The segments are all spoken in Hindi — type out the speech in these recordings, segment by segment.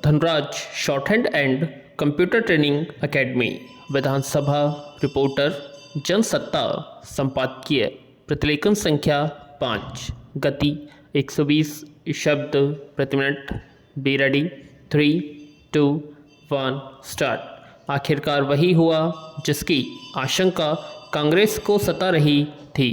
Dhanraj short hand and computer training academy Vidhan Sabha reporter Jansatta संपादकीय प्रतिलेखन संख्या 5 गति 120 शब्द प्रति मिनट। Be ready 3 2 1 start. आखिरकार वही हुआ जिसकी आशंका कांग्रेस को सता रही थी।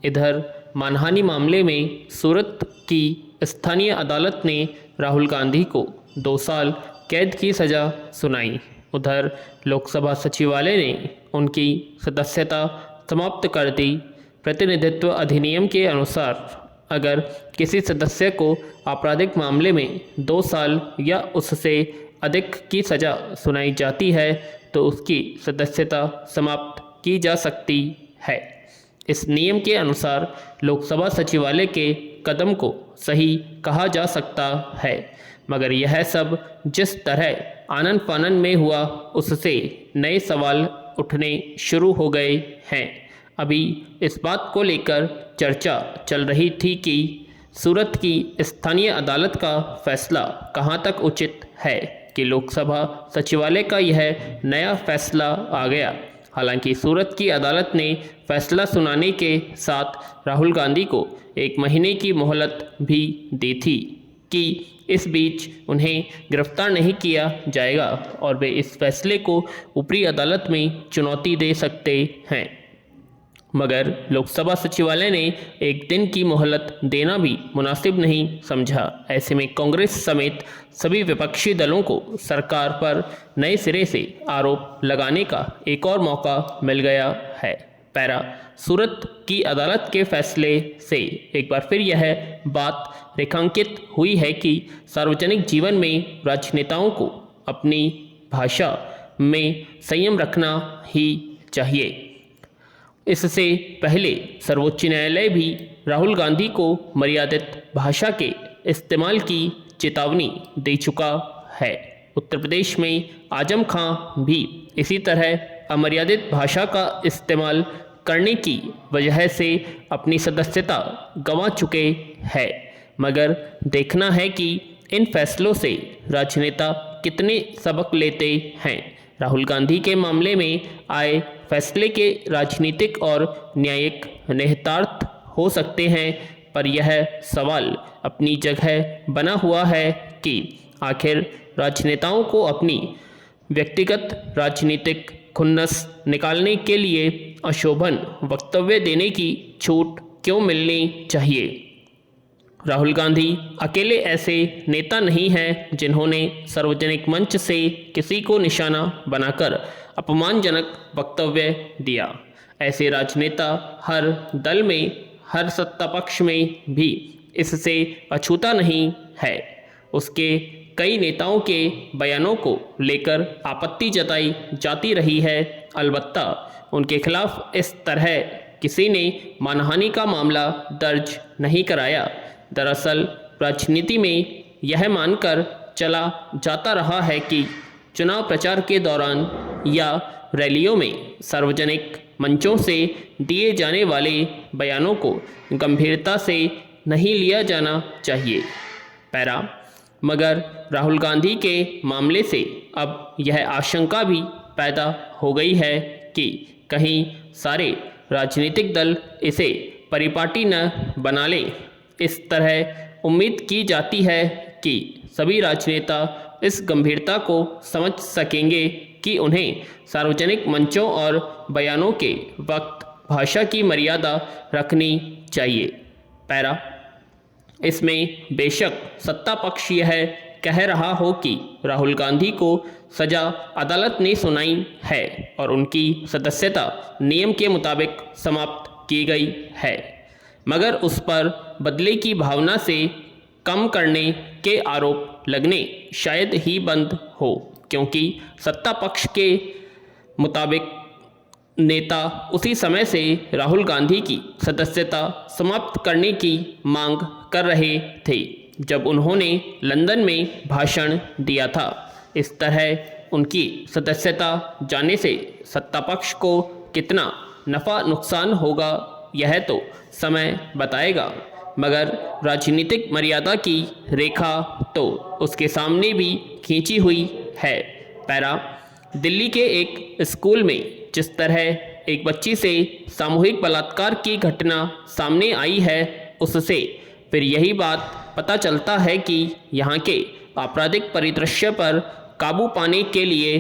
इधर मानहानि मामले में सूरत की स्थानीय अदालत ने राहुल गांधी को 2 साल कैद की सज़ा सुनाई। उधर लोकसभा सचिवालय ने उनकी सदस्यता समाप्त कर दी। प्रतिनिधित्व अधिनियम के अनुसार अगर किसी सदस्य को आपराधिक मामले में 2 साल या उससे अधिक की सज़ा सुनाई जाती है तो उसकी सदस्यता समाप्त की जा सकती है। इस नियम के अनुसार लोकसभा सचिवालय के कदम को सही कहा जा सकता है, मगर यह सब जिस तरह आनन फानन में हुआ उससे नए सवाल उठने शुरू हो गए हैं। अभी इस बात को लेकर चर्चा चल रही थी कि सूरत की स्थानीय अदालत का फैसला कहां तक उचित है कि लोकसभा सचिवालय का यह नया फैसला आ गया। हालांकि सूरत की अदालत ने फैसला सुनाने के साथ राहुल गांधी को 1 महीने की मोहलत भी दी थी कि इस बीच उन्हें गिरफ्तार नहीं किया जाएगा और वे इस फैसले को ऊपरी अदालत में चुनौती दे सकते हैं। मगर लोकसभा सचिवालय ने 1 दिन की मोहलत देना भी मुनासिब नहीं समझा। ऐसे में कांग्रेस समेत सभी विपक्षी दलों को सरकार पर नए सिरे से आरोप लगाने का एक और मौका मिल गया है। पैरा सूरत की अदालत के फैसले से एक बार फिर यह बात रेखांकित हुई है कि सार्वजनिक जीवन में राजनेताओं को अपनी भाषा में संयम रखना ही चाहिए। इससे पहले सर्वोच्च न्यायालय भी राहुल गांधी को मर्यादित भाषा के इस्तेमाल की चेतावनी दे चुका है। उत्तर प्रदेश में आजम खां भी इसी तरह अमर्यादित भाषा का इस्तेमाल करने की वजह से अपनी सदस्यता गंवा चुके हैं। मगर देखना है कि इन फैसलों से राजनेता कितने सबक लेते हैं। राहुल गांधी के मामले में आए फैसले के राजनीतिक और न्यायिक निहितार्थ हो सकते हैं, पर यह सवाल अपनी जगह बना हुआ है कि आखिर राजनेताओं को अपनी व्यक्तिगत राजनीतिक खुन्नस निकालने के लिए अशोभन वक्तव्य देने की छूट क्यों मिलनी चाहिए। राहुल गांधी अकेले ऐसे नेता नहीं हैं जिन्होंने सार्वजनिक मंच से किसी को निशाना बनाकर अपमानजनक वक्तव्य दिया। ऐसे राजनेता हर दल में, हर सत्ता पक्ष में भी इससे अछूता नहीं है। उसके कई नेताओं के बयानों को लेकर आपत्ति जताई जाती रही है। अलबत्ता उनके खिलाफ इस तरह किसी ने मानहानि का मामला दर्ज नहीं कराया। दरअसल राजनीति में यह मानकर चला जाता रहा है कि चुनाव प्रचार के दौरान या रैलियों में सार्वजनिक मंचों से दिए जाने वाले बयानों को गंभीरता से नहीं लिया जाना चाहिए। पैरा मगर राहुल गांधी के मामले से अब यह आशंका भी पैदा हो गई है कि कहीं सारे राजनीतिक दल इसे परिपाटी न बना लें। इस तरह उम्मीद की जाती है कि सभी राजनेता इस गंभीरता को समझ सकेंगे कि उन्हें सार्वजनिक मंचों और बयानों के वक्त भाषा की मर्यादा रखनी चाहिए। पैरा इसमें बेशक सत्ता पक्ष यह कह रहा हो कि राहुल गांधी को सजा अदालत ने सुनाई है और उनकी सदस्यता नियम के मुताबिक समाप्त की गई है, मगर उस पर बदले की भावना से कम करने के आरोप लगने शायद ही बंद हो, क्योंकि सत्ता पक्ष के मुताबिक नेता उसी समय से राहुल गांधी की सदस्यता समाप्त करने की मांग कर रहे थे जब उन्होंने लंदन में भाषण दिया था। इस तरह उनकी सदस्यता जाने से सत्ता पक्ष को कितना नफ़ा नुकसान होगा यह तो समय बताएगा, मगर राजनीतिक मर्यादा की रेखा तो उसके सामने भी खींची हुई है। पैरा, दिल्ली के एक स्कूल में जिस तरह एक बच्ची से सामूहिक बलात्कार की घटना सामने आई है, उससे फिर यही बात पता चलता है कि यहाँ के आपराधिक परिदृश्य पर काबू पाने के लिए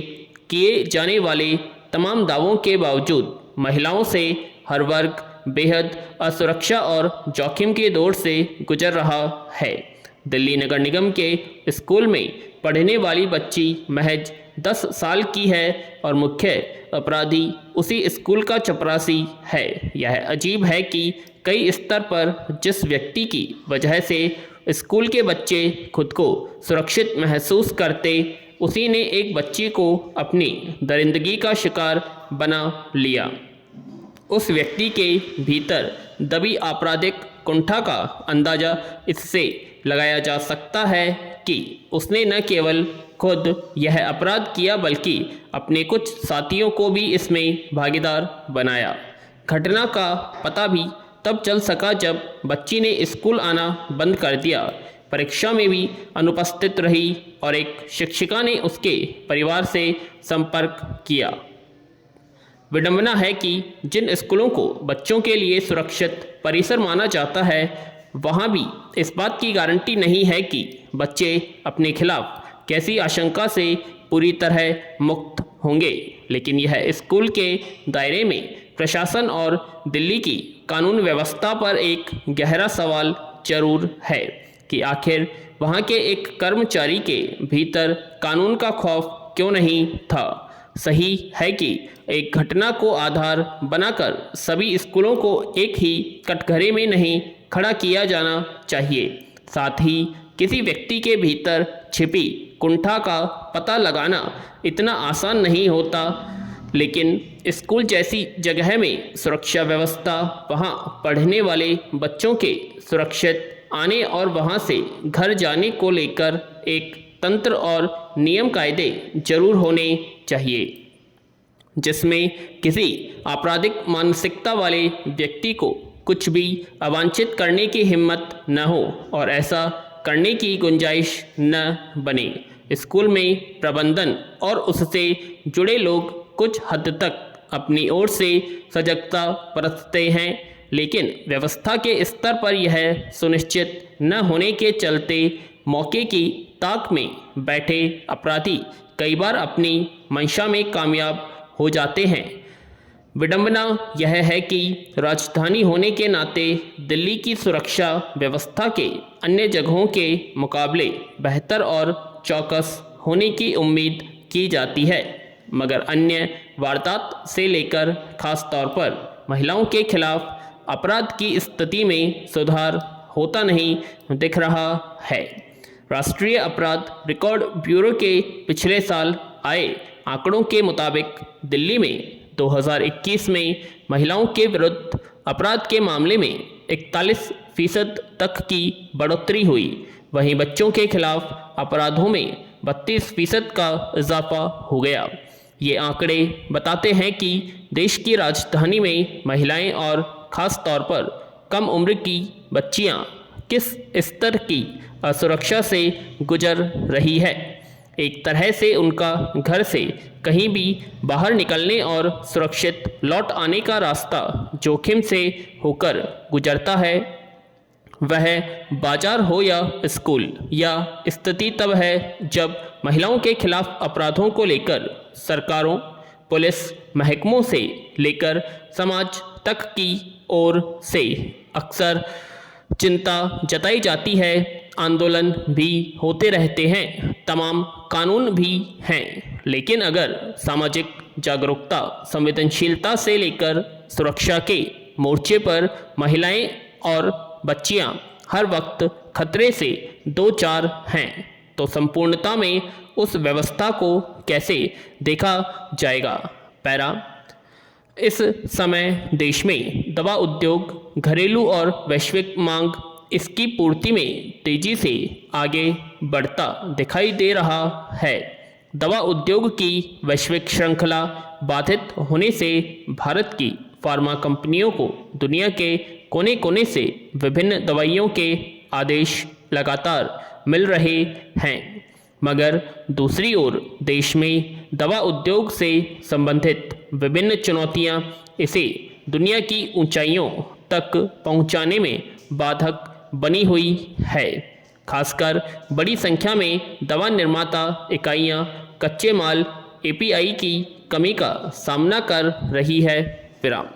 किए जाने वाले तमाम दावों के बावजूद महिलाओं से हर वर्ग बेहद असुरक्षा और जोखिम के दौर से गुजर रहा है। दिल्ली नगर निगम के स्कूल में पढ़ने वाली बच्ची महज 10 साल की है और मुख्य अपराधी उसी स्कूल का चपरासी है। यह अजीब है कि कई स्तर पर जिस व्यक्ति की वजह से स्कूल के बच्चे खुद को सुरक्षित महसूस करते, उसी ने एक बच्ची को अपनी दरिंदगी का शिकार बना लिया। उस व्यक्ति के भीतर दबी आपराधिक कुंठा का अंदाजा इससे लगाया जा सकता है कि उसने न केवल खुद यह अपराध किया बल्कि अपने कुछ साथियों को भी इसमें भागीदार बनाया। घटना का पता भी तब चल सका जब बच्ची ने स्कूल आना बंद कर दिया, परीक्षा में भी अनुपस्थित रही और एक शिक्षिका ने उसके परिवार से संपर्क किया। विडंबना है कि जिन स्कूलों को बच्चों के लिए सुरक्षित परिसर माना जाता है, वहाँ भी इस बात की गारंटी नहीं है कि बच्चे अपने खिलाफ कैसी आशंका से पूरी तरह मुक्त होंगे। लेकिन यह स्कूल के दायरे में प्रशासन और दिल्ली की कानून व्यवस्था पर एक गहरा सवाल जरूर है कि आखिर वहाँ के एक कर्मचारी के भीतर कानून का खौफ क्यों नहीं था। सही है कि एक घटना को आधार बनाकर सभी स्कूलों को एक ही कटघरे में नहीं खड़ा किया जाना चाहिए। साथ ही किसी व्यक्ति के भीतर छिपी कुंठा का पता लगाना इतना आसान नहीं होता। लेकिन स्कूल जैसी जगह में सुरक्षा व्यवस्था, वहाँ पढ़ने वाले बच्चों के सुरक्षित आने और वहाँ से घर जाने को लेकर एक तंत्र और नियम कायदे जरूर होने चाहिए, जिसमें किसी आपराधिक मानसिकता वाले व्यक्ति को कुछ भी अवांछित करने की हिम्मत न हो और ऐसा करने की गुंजाइश न बने। स्कूल में प्रबंधन और उससे जुड़े लोग कुछ हद तक अपनी ओर से सजगता बरतते हैं, लेकिन व्यवस्था के स्तर पर यह सुनिश्चित न होने के चलते मौके की ताक में बैठे अपराधी कई बार अपनी मंशा में कामयाब हो जाते हैं। विडंबना यह है कि राजधानी होने के नाते दिल्ली की सुरक्षा व्यवस्था के अन्य जगहों के मुकाबले बेहतर और चौकस होने की उम्मीद की जाती है, मगर अन्य वारदात से लेकर खास तौर पर महिलाओं के खिलाफ अपराध की स्थिति में सुधार होता नहीं दिख रहा है। राष्ट्रीय अपराध रिकॉर्ड ब्यूरो के पिछले साल आए आंकड़ों के मुताबिक दिल्ली में 2021 में महिलाओं के विरुद्ध अपराध के मामले में 41% तक की बढ़ोतरी हुई। वहीं बच्चों के खिलाफ अपराधों में 32% का इजाफा हो गया। ये आंकड़े बताते हैं कि देश की राजधानी में महिलाएं और ख़ास तौर पर कम उम्र की बच्चियां किस स्तर की असुरक्षा से गुजर रही है। एक तरह से उनका घर से कहीं भी बाहर निकलने और सुरक्षित लौट आने का रास्ता जोखिम से होकर गुजरता है। वह बाजार हो या स्कूल, या स्थिति तब है जब महिलाओं के खिलाफ अपराधों को लेकर सरकारों, पुलिस महकमों से लेकर समाज तक की ओर से अक्सर चिंता जताई जाती है। आंदोलन भी होते रहते हैं, तमाम कानून भी हैं, लेकिन अगर सामाजिक जागरूकता, संवेदनशीलता से लेकर सुरक्षा के मोर्चे पर महिलाएं और बच्चियां हर वक्त खतरे से दो चार हैं, तो संपूर्णता में उस व्यवस्था को कैसे देखा जाएगा। पैरा, इस समय देश में दवा उद्योग घरेलू और वैश्विक मांग इसकी पूर्ति में तेजी से आगे बढ़ता दिखाई दे रहा है। दवा उद्योग की वैश्विक श्रृंखला बाधित होने से भारत की फार्मा कंपनियों को दुनिया के कोने कोने से विभिन्न दवाइयों के आदेश लगातार मिल रहे हैं, मगर दूसरी ओर देश में दवा उद्योग से संबंधित विभिन्न चुनौतियां इसे दुनिया की ऊंचाइयों तक पहुंचाने में बाधक बनी हुई है। खासकर बड़ी संख्या में दवा निर्माता इकाइयां कच्चे माल एपीआई की कमी का सामना कर रही है। विराम।